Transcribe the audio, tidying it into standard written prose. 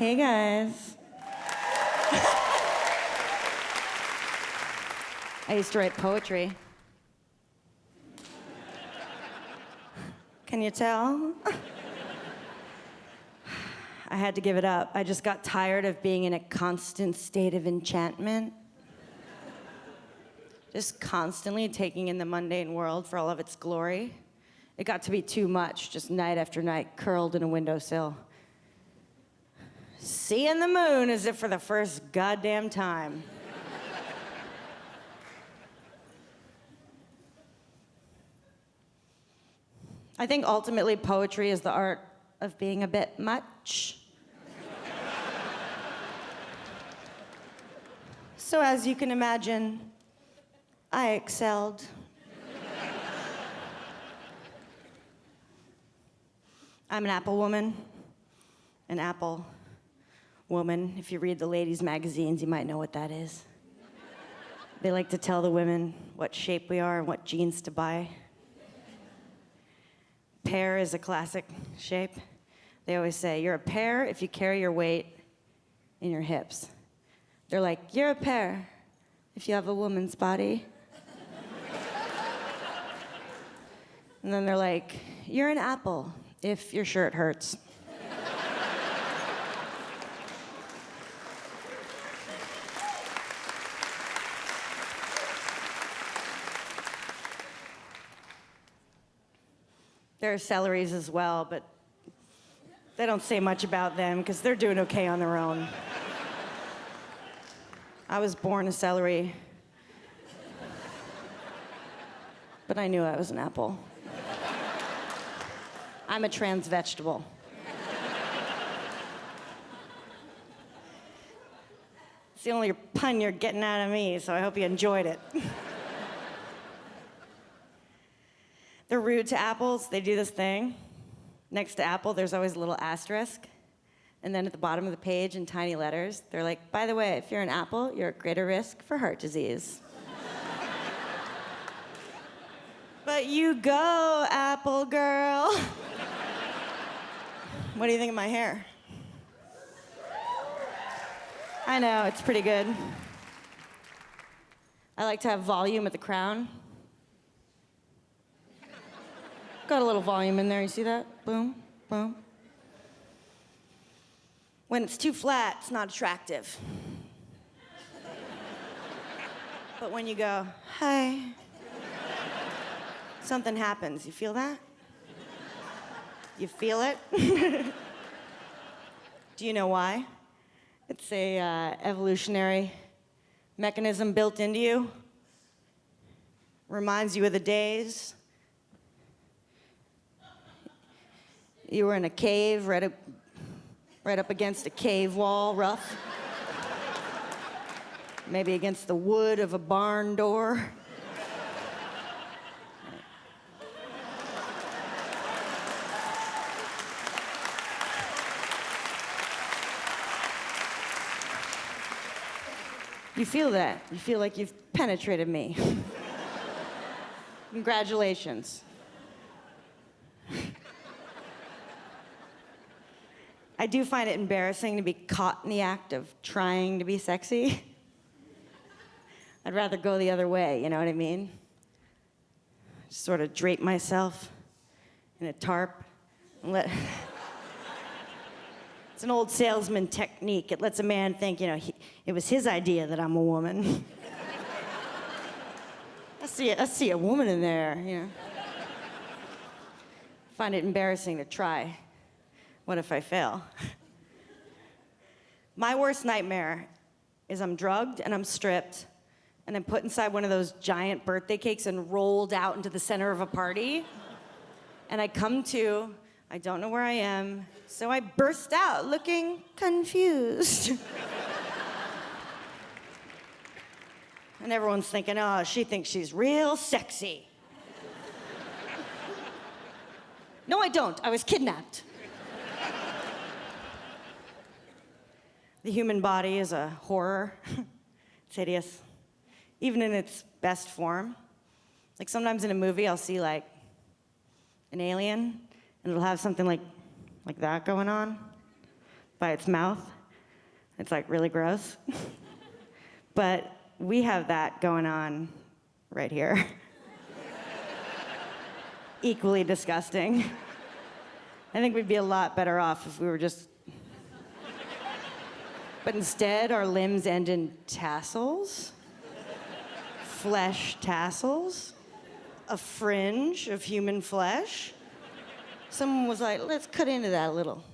Hey guys. I used to write poetry. Can you tell? I had to give it up. I just got tired of being in a constant state of enchantment. Just constantly taking in the mundane world for all of its glory. It got to be too much, just night after night, curled in a windowsill. Seeing the moon as if for the first goddamn time. I think ultimately poetry is the art of being a bit much. So as you can imagine, I excelled. I'm an apple woman. An apple woman. If you read the ladies' magazines, you might know what that is. They like to tell the women what shape we are and what jeans to buy. Pear is a classic shape. They always say, you're a pear if you carry your weight in your hips. They're like, you're a pear if you have a woman's body. And then they're like, you're an apple if your shirt hurts. There are celeries as well, but they don't say much about them because they're doing okay on their own. I was born a celery, but I knew I was an apple. I'm a trans vegetable. It's the only pun you're getting out of me, so I hope you enjoyed it. They're rude to apples. They do this thing. Next to apple, there's always a little asterisk. And then at the bottom of the page in tiny letters, they're like, by the way, if you're an apple, you're at greater risk for heart disease. But you go, apple girl. What do you think of my hair? I know, it's pretty good. I like to have volume at the crown. Got a little volume in there, you see that? Boom, boom. When it's too flat, it's not attractive. But when you go, hi, something happens. You feel that? You feel it? Do you know why? It's a evolutionary mechanism built into you. Reminds you of the days you were in a cave, right up against a cave wall, rough. Maybe against the wood of a barn door. You feel that. You feel like you've penetrated me. Congratulations. I do find it embarrassing to be caught in the act of trying to be sexy. I'd rather go the other way, you know what I mean? Just sort of drape myself in a tarp and let... It's an old salesman technique. It lets a man think, it was his idea that I'm a woman. I see a woman in there, Find it embarrassing to try. What if I fail? My worst nightmare is I'm drugged and I'm stripped and I'm put inside one of those giant birthday cakes and rolled out into the center of a party. And I come to, I don't know where I am, so I burst out looking confused. And everyone's thinking, oh, she thinks she's real sexy. No, I don't. I was kidnapped. The human body is a horror. It's hideous, even in its best form. Like sometimes in a movie, I'll see like an alien, and it'll have something like that going on. by its mouth. It's like really gross. But we have that going on right here. Equally disgusting. I think we'd be a lot better off if we were just... But instead, our limbs end in tassels, flesh tassels, a fringe of human flesh. Someone was like, let's cut into that a little.